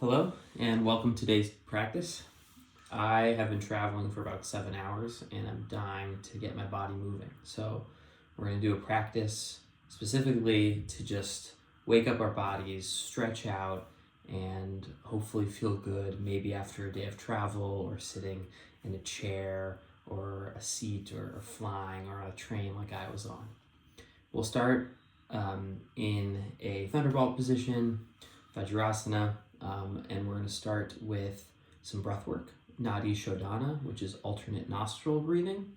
Hello and welcome to today's practice. I have been traveling for about 7 hours and I'm dying to get my body moving. So we're going to do a practice specifically to just wake up our bodies, stretch out, and hopefully feel good maybe after a day of travel or sitting in a chair or a seat or flying or on a train like I was on. We'll start in a thunderbolt position, Vajrasana, and we're going to start with some breath work, Nadi Shodhana, which is alternate nostril breathing.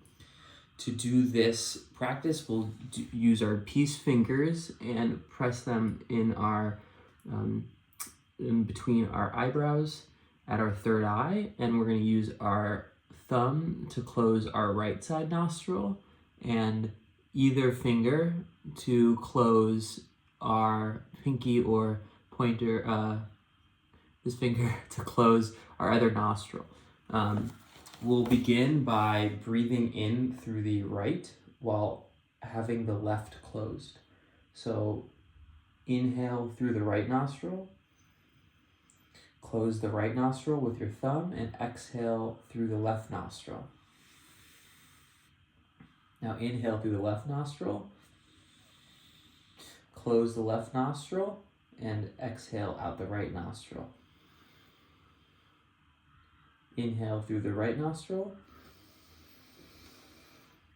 To do this practice, we'll use our peace fingers and press them in between our eyebrows at our third eye, and we're going to use our thumb to close our right side nostril and either finger to close our pinky or pointer, this finger to close our other nostril. We'll begin by breathing in through the right while having the left closed. So inhale through the right nostril, close the right nostril with your thumb, and exhale through the left nostril. Now inhale through the left nostril, close the left nostril, and exhale out the right nostril. Inhale through the right nostril,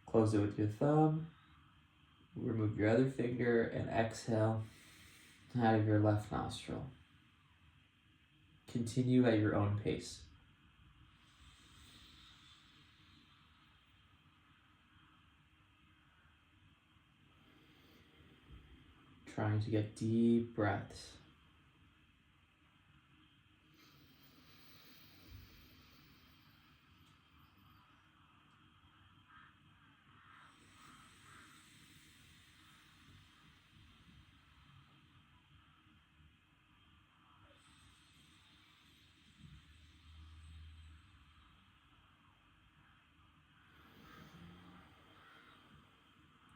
close it with your thumb, remove your other finger, and exhale out of your left nostril. Continue at your own pace. Trying to get deep breaths.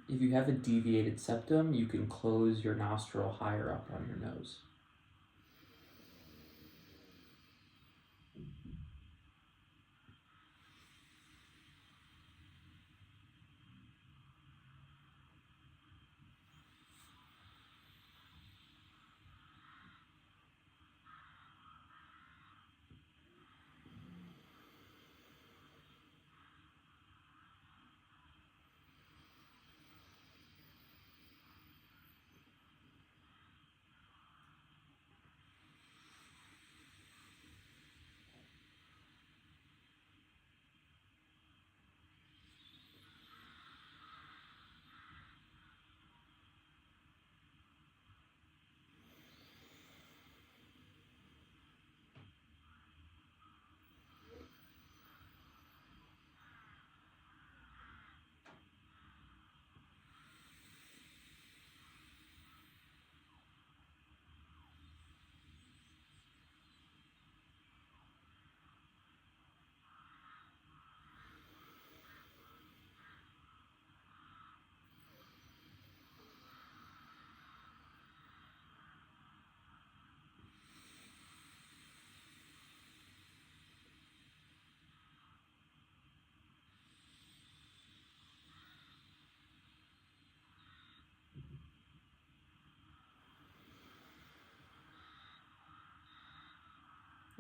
If you have a deviated septum, you can close your nostril higher up on your nose.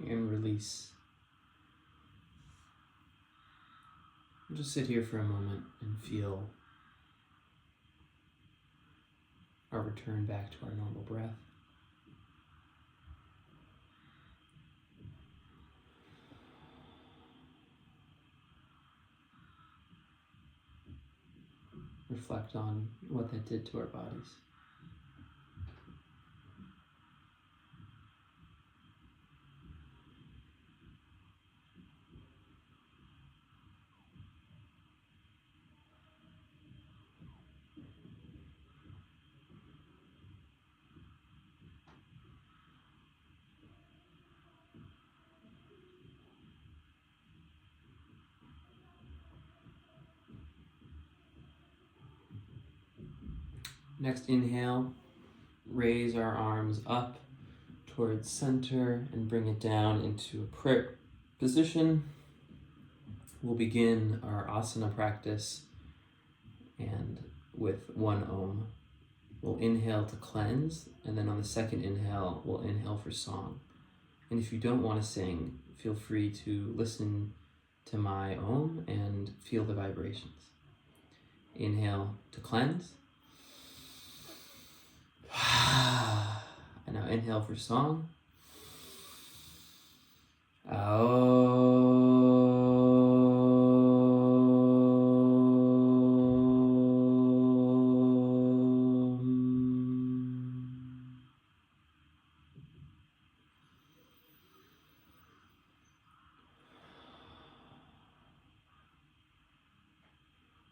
And release. Just sit here for a moment and feel our return back to our normal breath. Reflect on what that did to our bodies. Next inhale, raise our arms up towards center and bring it down into a prayer position. We'll begin our asana practice and with 1 ohm. We'll inhale to cleanse, and then on the second inhale, we'll inhale for song. And if you don't want to sing, feel free to listen to my ohm and feel the vibrations. Inhale to cleanse. And now inhale for song.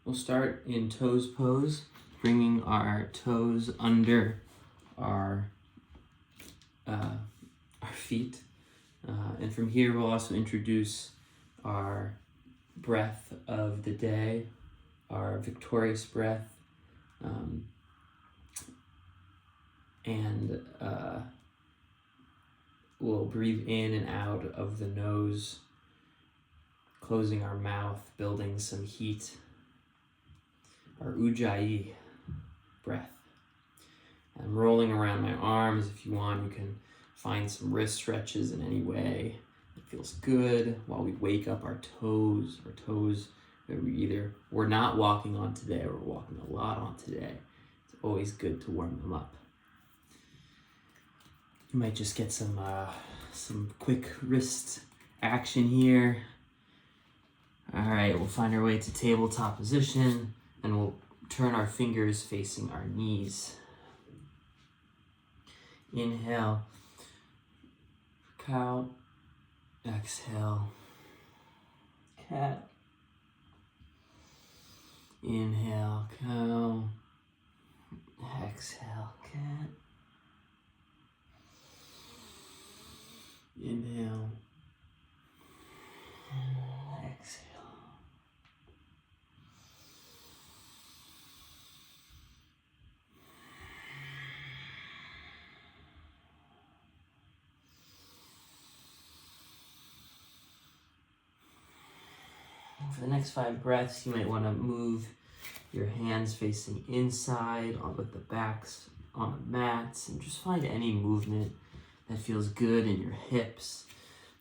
We'll start in toes pose, bringing our toes under our feet. And from here, we'll also introduce our breath of the day, our victorious breath, and we'll breathe in and out of the nose, closing our mouth, building some heat. Our ujjayi breath. I'm rolling around my arms. If you want, you can find some wrist stretches in any way that feels good while we wake up our toes that we're not walking on today or we're walking a lot on today. It's always good to warm them up. You might just get some quick wrist action here. All right, we'll find our way to tabletop position. And we'll turn our fingers facing our knees. Inhale, cow. Exhale, cat. Inhale, cow. Exhale, cat. Inhale. Exhale. For the next 5 breaths, you might want to move your hands facing inside with the backs on the mats, and just find any movement that feels good in your hips,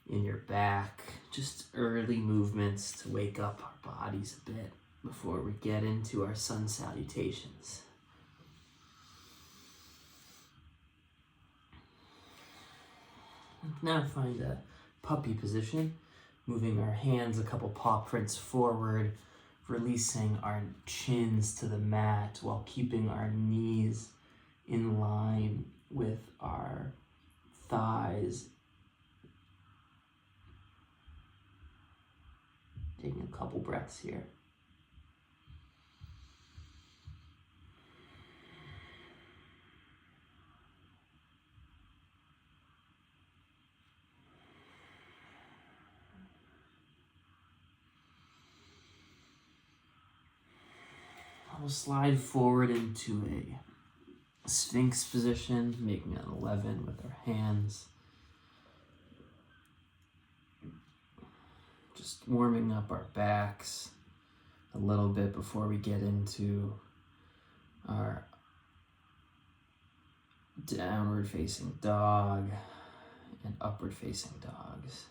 in your back. Just early movements to wake up our bodies a bit before we get into our sun salutations. Now find a puppy position. Moving our hands a couple paw prints forward, releasing our chins to the mat while keeping our knees in line with our thighs. Taking a couple breaths here. We'll slide forward into a Sphinx position, making an 11 with our hands. Just warming up our backs a little bit before we get into our downward facing dog and upward facing dogs.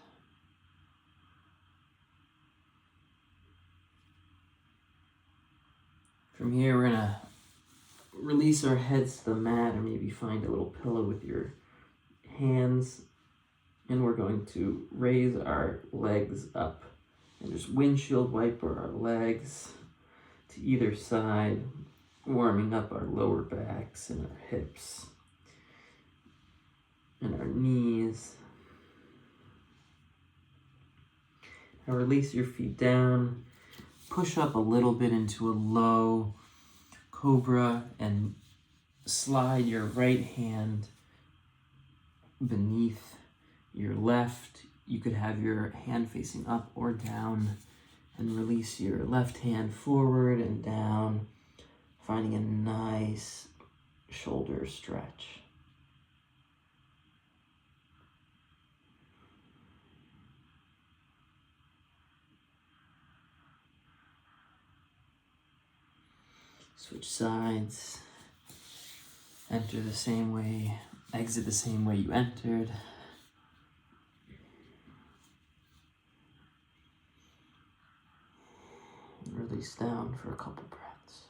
From here, we're gonna release our heads to the mat, or maybe find a little pillow with your hands. And we're going to raise our legs up and just windshield wiper our legs to either side, warming up our lower backs and our hips and our knees. Now release your feet down. Push up a little bit into a low cobra and slide your right hand beneath your left. You could have your hand facing up or down, and release your left hand forward and down, finding a nice shoulder stretch. Switch sides. Enter the same way, exit the same way you entered. Release down for a couple breaths.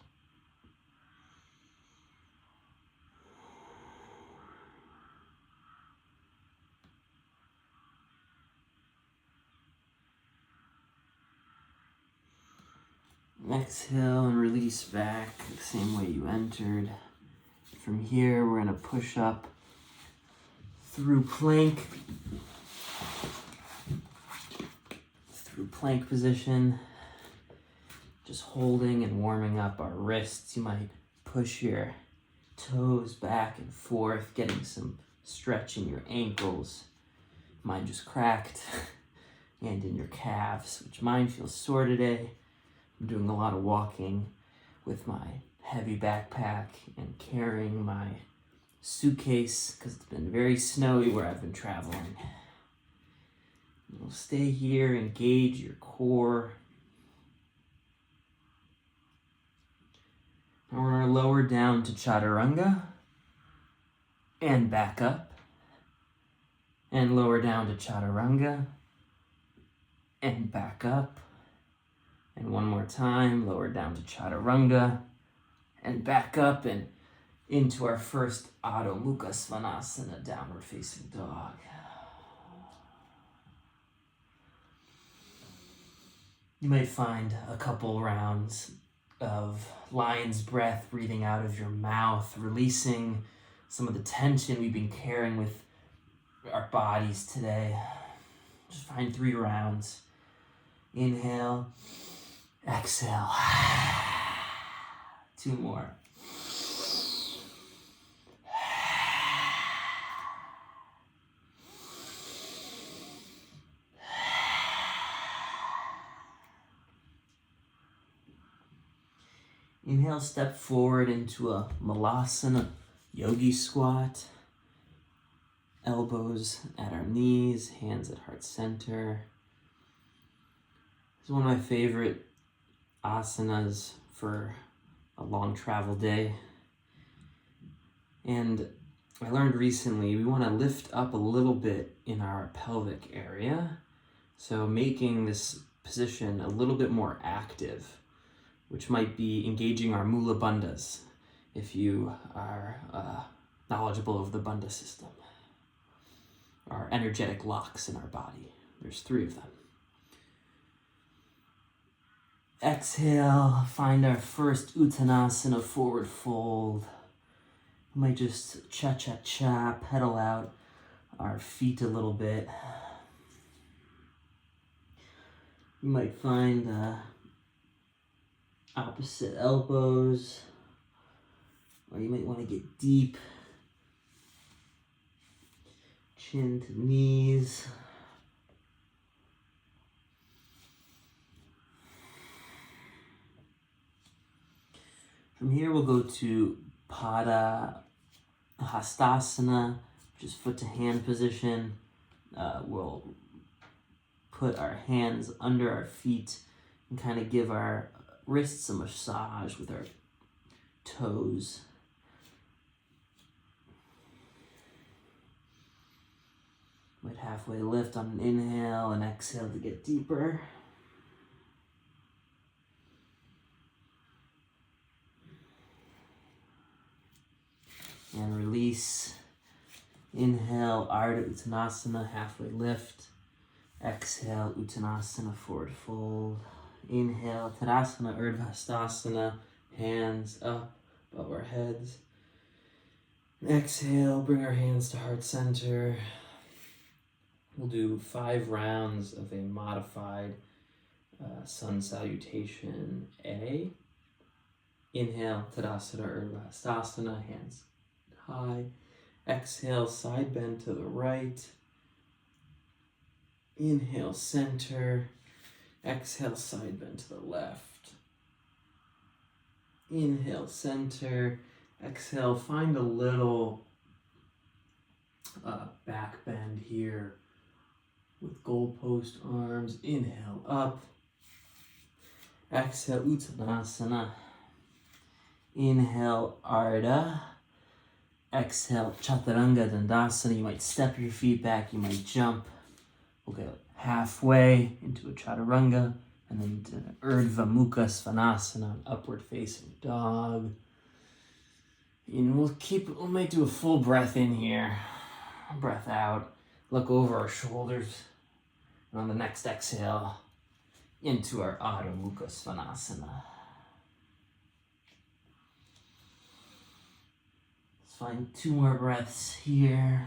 Exhale and release back the same way you entered. From here, we're going to push up through plank position. Just holding and warming up our wrists. You might push your toes back and forth, getting some stretch in your ankles. Mine just cracked. And in your calves, which mine feels sore today. I'm doing a lot of walking with my heavy backpack and carrying my suitcase because it's been very snowy where I've been traveling. You'll stay here, engage your core. Now we're going to lower down to chaturanga and back up. And lower down to chaturanga and back up. And one more time, lower down to chaturanga and back up and into our first Adho Mukha Svanasana, downward facing dog. You might find a couple rounds of lion's breath, breathing out of your mouth, releasing some of the tension we've been carrying with our bodies today. Just find 3 rounds. Inhale, exhale. 2 more. Inhale, step forward into a malasana, yogi squat. Elbows at our knees, hands at heart center. It's one of my favorite asanas for a long travel day. And I learned recently we want to lift up a little bit in our pelvic area. So making this position a little bit more active, which might be engaging our mula bandhas if you are knowledgeable of the bandha system. Our energetic locks in our body. There's 3 of them. Exhale, find our first Uttanasana, forward fold. We might just cha-cha-cha, pedal out our feet a little bit. You might find opposite elbows, or you might want to get deep. Chin to knees. From here, we'll go to Pada Hastasana, which is foot to hand position. We'll put our hands under our feet and kind of give our wrists a massage with our toes. Might halfway lift on an inhale and exhale to get deeper. And release. Inhale, Ardha Uttanasana, halfway lift. Exhale, Uttanasana, forward fold. Inhale, Tadasana, Urdhva Hastasana, hands up above our heads. Exhale, bring our hands to heart center. We'll do 5 rounds of a modified sun salutation A. Inhale, Tadasana, Urdhva Hastasana, hands high. Exhale, side bend to the right. Inhale, center. Exhale, side bend to the left. Inhale, center. Exhale, find a little back bend here with goalpost arms. Inhale, up. Exhale, Uttanasana. Inhale, Ardha. Exhale, Chaturanga Dandasana. You might step your feet back, you might jump. We'll go halfway into a Chaturanga, and then to Urdhva Mukha Svanasana, upward facing dog. And we might do a full breath in here, breath out, look over our shoulders, and on the next exhale, into our Adho Mukha Svanasana. Let's find 2 more breaths here.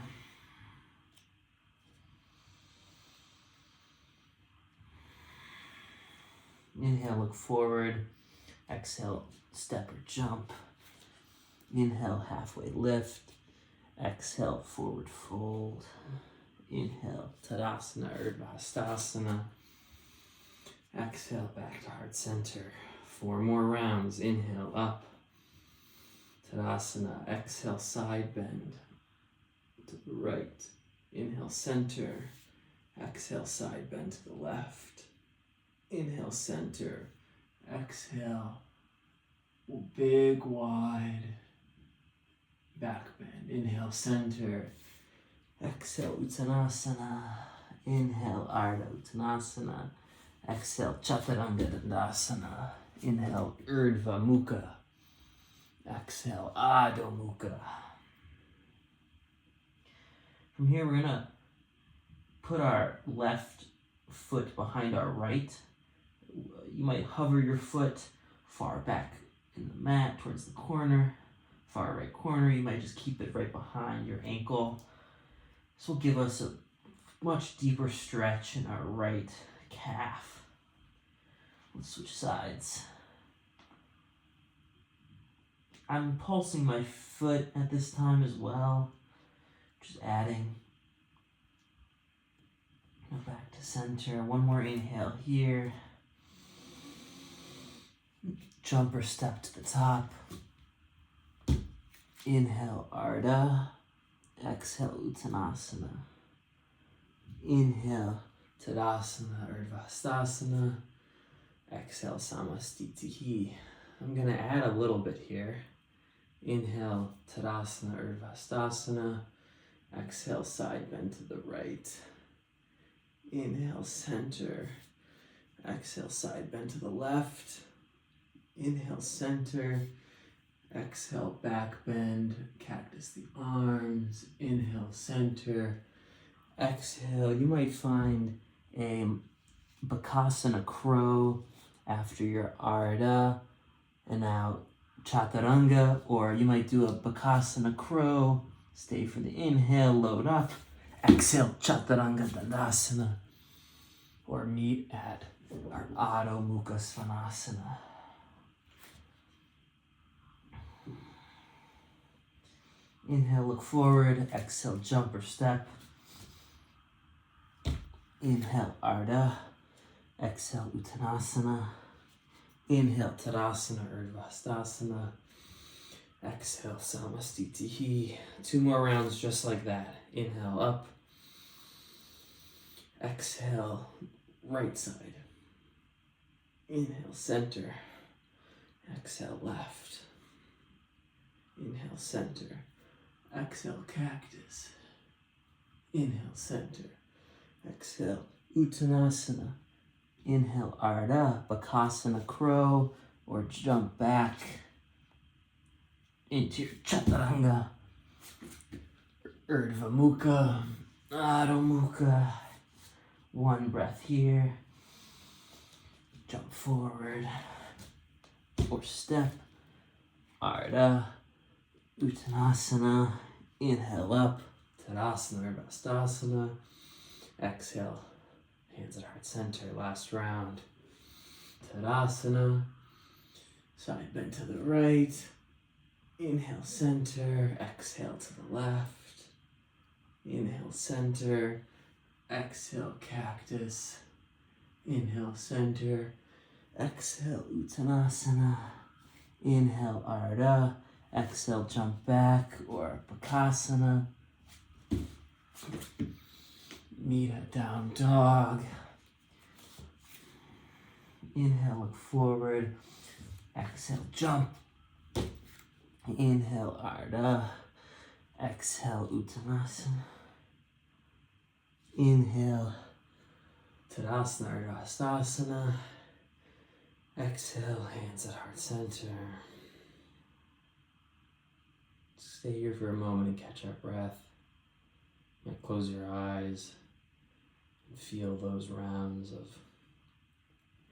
Inhale, look forward. Exhale, step or jump. Inhale, halfway lift. Exhale, forward fold. Inhale, Tadasana, Urdhva Hastasana. Exhale, back to heart center. 4 more rounds. Inhale, up. Tadasana. Exhale, side bend to the right. Inhale, center. Exhale, side bend to the left. Inhale, center. Exhale, big, wide back bend. Inhale, center. Exhale, Uttanasana. Inhale, Ardha Uttanasana. Exhale, Chaturanga Dandasana. Inhale, Urdhva Mukha. Exhale, Adho Mukha. From here, we're gonna put our left foot behind our right. You might hover your foot far back in the mat towards the corner, far right corner. You might just keep it right behind your ankle. This will give us a much deeper stretch in our right calf. Let's switch sides. I'm pulsing my foot at this time as well, just adding. Go back to center. 1 more inhale here. Jump or step to the top. Inhale, Ardha. Exhale, Uttanasana. Inhale, Tadasana, Urdhva Hastasana. Exhale, Samastitihi. I'm going to add a little bit here. Inhale, Tadasana, Urdhva Hastasana. Exhale, side bend to the right. Inhale, center. Exhale, side bend to the left. Inhale, center. Exhale, back bend. Cactus the arms. Inhale, center. Exhale. You might find a Bakasana crow after your Ardha. And now Chaturanga. Or you might do a Bakasana crow. Stay for the inhale, load up. Exhale, Chaturanga Dandasana. Or meet at our Adho Mukha Svanasana. Inhale, look forward. Exhale, jump or step. Inhale, Ardha. Exhale, Uttanasana. Inhale, Tadasana, Urdhva Hastasana. Exhale, Samastitihi. 2 more rounds just like that. Inhale, up. Exhale, right side. Inhale, center. Exhale, left. Inhale, center. Exhale, cactus. Inhale, center. Exhale, Uttanasana. Inhale, Ardha, Bakasana crow, or jump back into your Chaturanga. Urdhva Mukha, Adho Mukha. 1 breath here. Jump forward or step. Ardha, Uttanasana. Inhale up. Tadasana, Urdhva Hastasana. Exhale, hands at heart center. Last round. Tadasana. Side bend to the right. Inhale, center. Exhale to the left. Inhale, center. Exhale, cactus. Inhale, center. Exhale, Uttanasana. Inhale, Ardha. Exhale, jump back or Bakasana. Meet at down dog. Inhale, look forward. Exhale, jump. Inhale, Ardha. Exhale, Uttanasana. Inhale, Tadasana, Ardha Hastasana. Exhale, hands at heart center. Stay here for a moment and catch our breath. You might close your eyes and feel those rounds of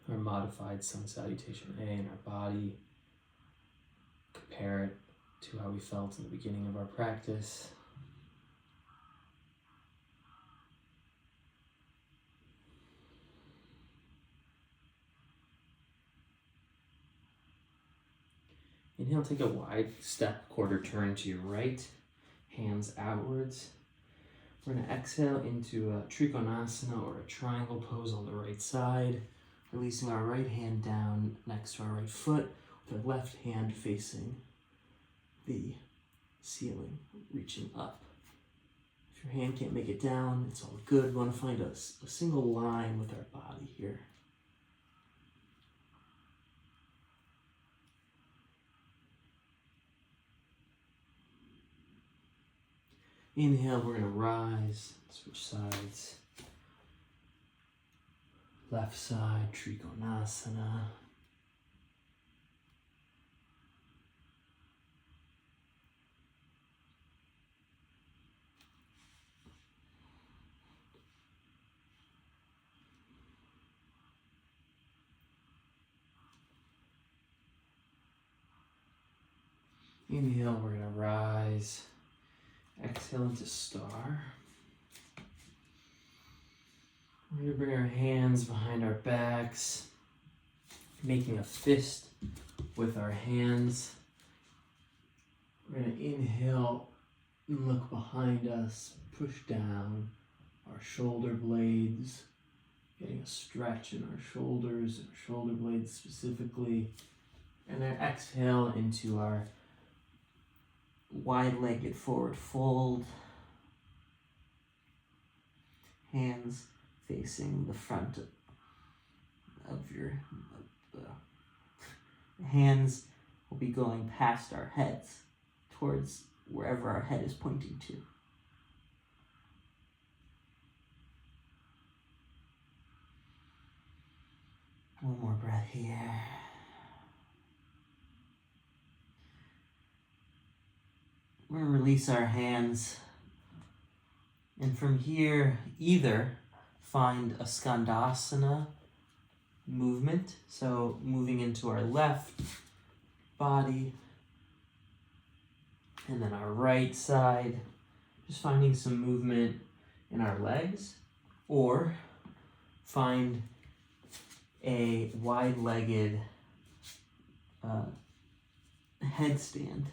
our modified sun salutation A in our body. Compare it to how we felt in the beginning of our practice. Inhale, take a wide step, quarter turn to your right, hands outwards. We're going to exhale into a Trikonasana or a triangle pose on the right side, releasing our right hand down next to our right foot, with our left hand facing the ceiling, reaching up. If your hand can't make it down, it's all good. We want to find a single line with our body here. Inhale, we're going to rise, switch sides. Left side, Trikonasana. Inhale, we're going to rise. Exhale into star. We're going to bring our hands behind our backs, making a fist with our hands. We're going to inhale and look behind us, push down our shoulder blades, getting a stretch in our shoulders, our shoulder blades specifically. And then exhale into our wide-legged forward fold. Hands facing the front of your hands will be going past our heads towards wherever our head is pointing to. One more breath here. We're going to release our hands, and from here, either find a Skandasana movement, so moving into our left body, and then our right side, just finding some movement in our legs, or find a wide-legged headstand.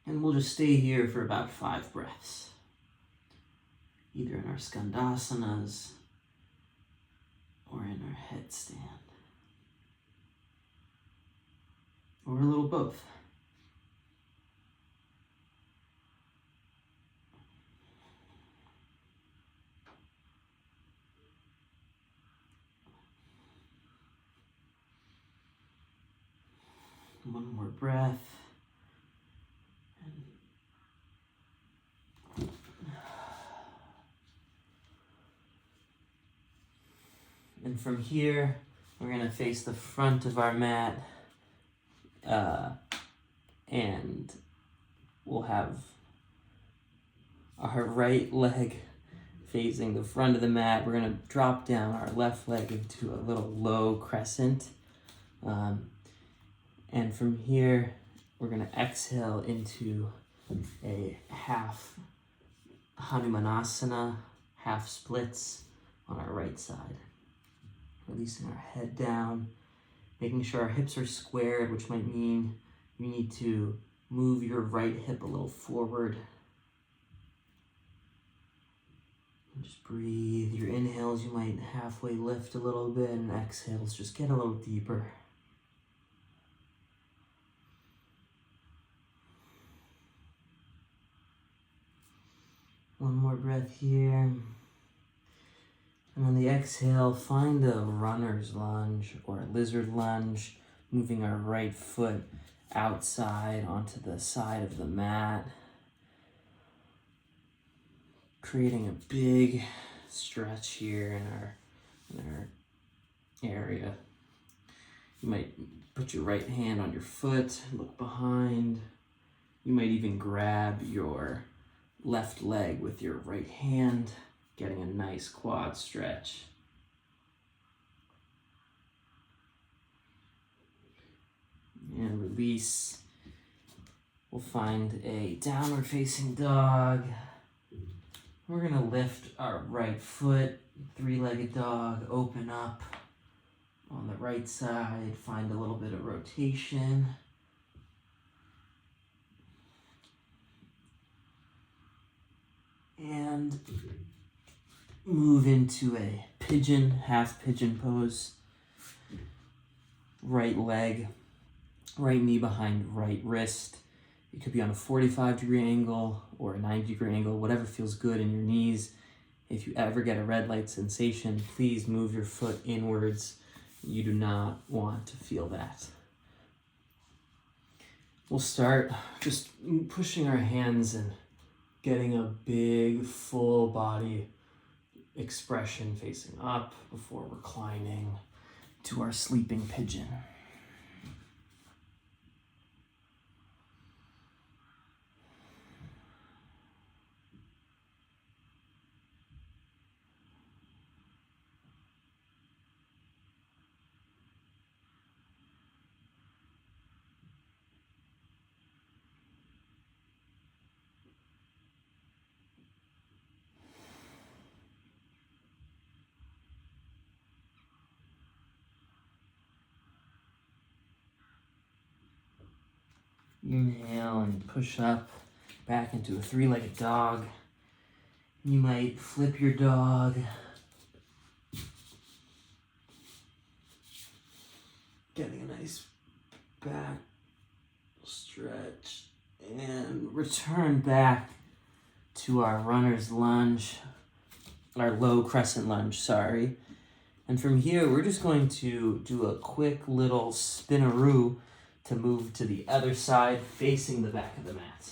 And we'll just stay here for about 5 breaths, either in our Skandasanas or in our headstand, or a little both. One more breath. And from here, we're going to face the front of our mat, and we'll have our right leg facing the front of the mat. We're going to drop down our left leg into a little low crescent. And from here, we're going to exhale into a half Hanumanasana, half splits on our right side. Releasing our head down, making sure our hips are squared, which might mean you need to move your right hip a little forward. And just breathe. Your inhales, you might halfway lift a little bit, and exhales, just get a little deeper. One more breath here. And on the exhale, find a runner's lunge or a lizard lunge. moving our right foot outside onto the side of the mat, creating a big stretch here in our area. You might put your right hand on your foot, look behind. You might even grab your left leg with your right hand, getting a nice quad stretch. And release. We'll find a downward facing dog. We're gonna lift our right foot, three-legged dog, open up on the right side, find a little bit of rotation. And move into a pigeon, half pigeon pose. Right leg, right knee behind right wrist. It could be on a 45-degree angle or a 90-degree angle, whatever feels good in your knees. If you ever get a red light sensation, please move your foot inwards. You do not want to feel that. We'll start just pushing our hands and getting a big full body expression facing up before reclining to our sleeping pigeon. Inhale and push up back into a three-legged dog. You might flip your dog. Getting a nice back stretch. And return back to our runner's lunge, our low crescent lunge, sorry. And from here, we're just going to do a quick little spinaroo to move to the other side, facing the back of the mat.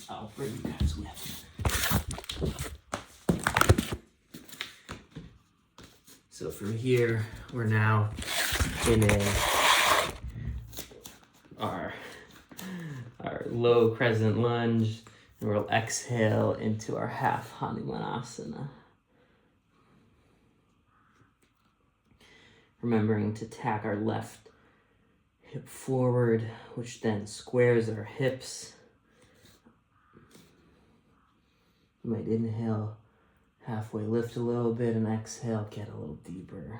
I'll bring you guys with. So from here, we're now in our low crescent lunge, and we'll exhale into our half Hanumanasana. Remembering to tack our left hip forward, which then squares our hips. You might inhale, halfway lift a little bit, and exhale, get a little deeper.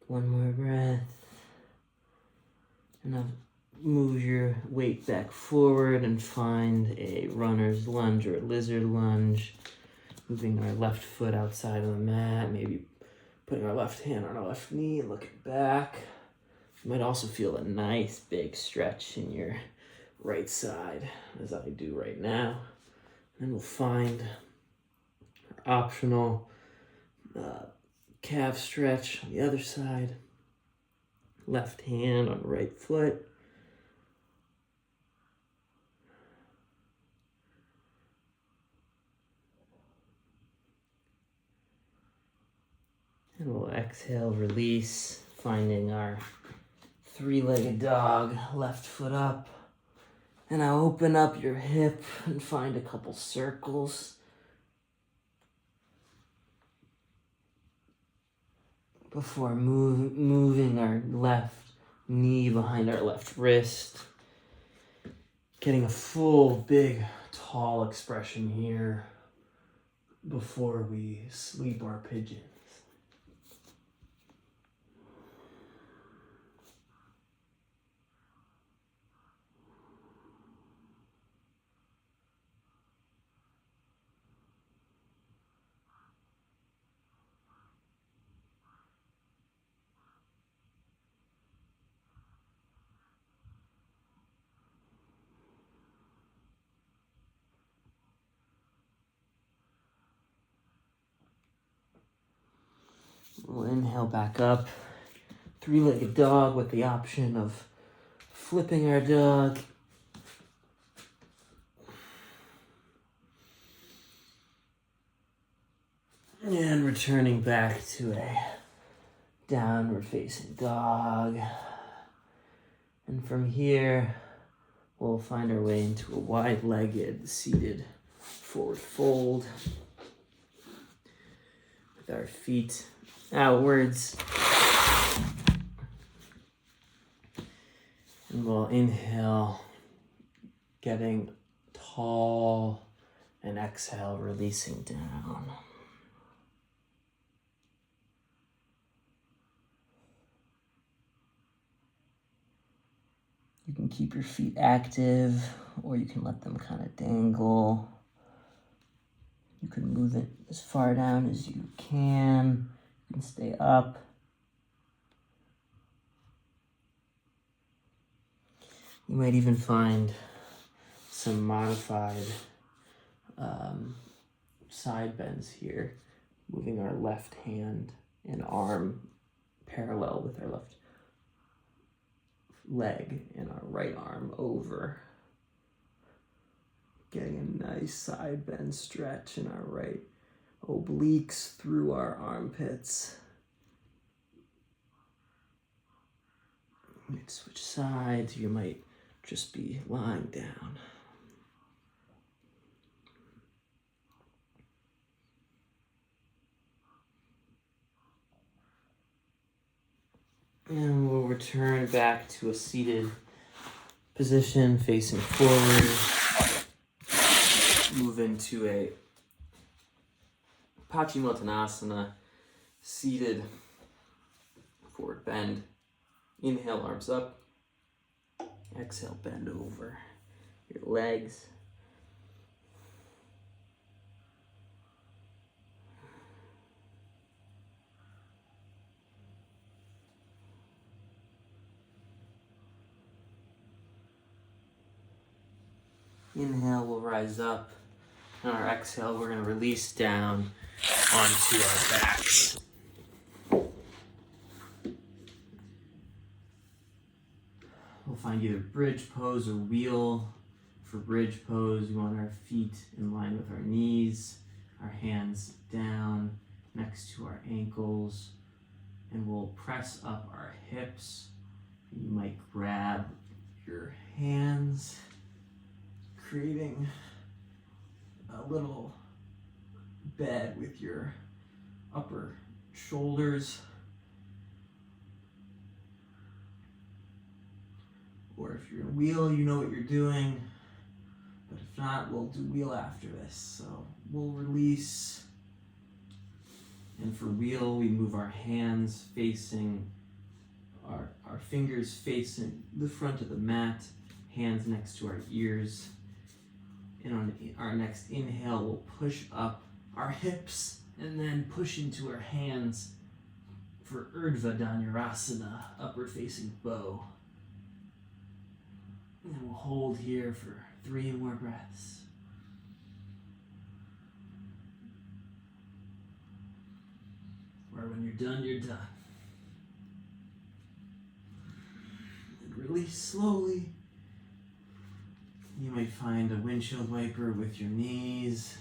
One more breath. And now move your weight back forward and find a runner's lunge or a lizard lunge. Moving our left foot outside of the mat, maybe putting our left hand on our left knee and looking back. You might also feel a nice big stretch in your right side, as I do right now. And we'll find our optional calf stretch on the other side. Left hand on right foot. And we'll exhale, release, finding our three-legged dog, left foot up. And now open up your hip and find a couple circles. Before moving our left knee behind our left wrist. Getting a full, big, tall expression here before we sleep our pigeons. We'll inhale back up. Three-legged dog with the option of flipping our dog. And returning back to a downward facing dog. And from here, we'll find our way into a wide-legged seated forward fold with our feet outwards. And we'll inhale, getting tall, and exhale, releasing down. You can keep your feet active, or you can let them kind of dangle. You can move it as far down as you can. You can stay up. You might even find some modified side bends here, moving our left hand and arm parallel with our left leg and our right arm over. Getting a nice side bend stretch in our right obliques through our armpits. You might switch sides, you might just be lying down. And we'll return back to a seated position, facing forward. Move into a Paschimottanasana, seated forward bend. Inhale, arms up. Exhale, bend over your legs. Inhale, we'll rise up. On our exhale, we're going to release down onto our backs. We'll find either bridge pose or wheel. For bridge pose, we want our feet in line with our knees, our hands down next to our ankles, and we'll press up our hips. You might grab your hands, creating a little bed with your upper shoulders. Or if you're in wheel, you know what you're doing. But if not, we'll do wheel after this. So we'll release. And for wheel, we move our hands facing, our fingers facing the front of the mat, hands next to our ears. And on our next inhale, we'll push up our hips and then push into our hands for Urdhva Dhanurasana, upward facing bow. And then we'll hold here for 3 more breaths. Or when you're done, you're done. And release slowly. You might find a windshield wiper with your knees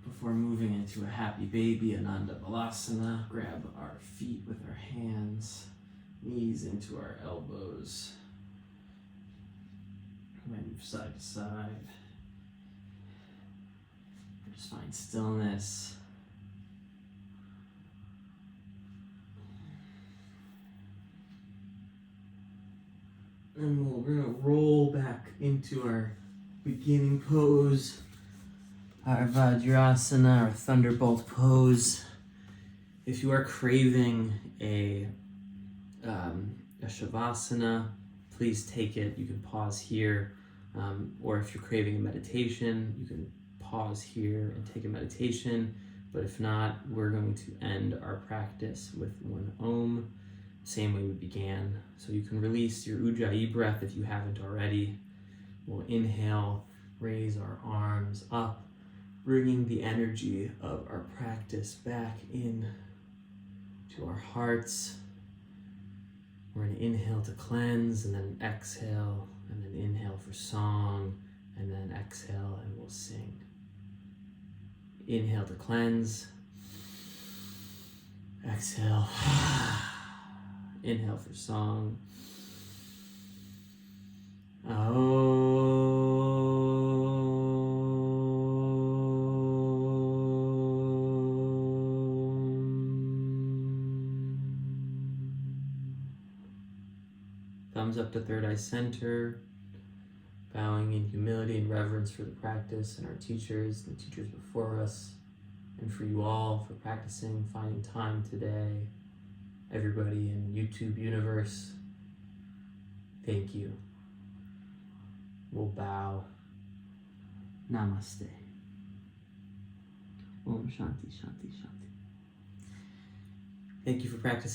before moving into a happy baby, Ananda Balasana. Grab our feet with our hands, knees into our elbows. You might move side to side. Just find stillness. And we're going to roll back into our beginning pose, our Vajrasana, our Thunderbolt pose. If you are craving a Shavasana, please take it. You can pause here. Or if you're craving a meditation, you can pause here and take a meditation. But if not, we're going to end our practice with one Om, same way we began. So you can release your Ujjayi breath if you haven't already. We'll inhale, raise our arms up, bringing the energy of our practice back in to our hearts. We're going to inhale to cleanse, and then exhale, and then inhale for song, and then exhale and we'll sing. Inhale to cleanse. Exhale. Inhale for song. Thumbs up to third eye center, bowing in humility and reverence for the practice and our teachers and the teachers before us, and for you all for practicing, finding time today. Everybody in YouTube universe, thank you. We'll bow. Namaste. Om Shanti Shanti Shanti. Thank you for practicing.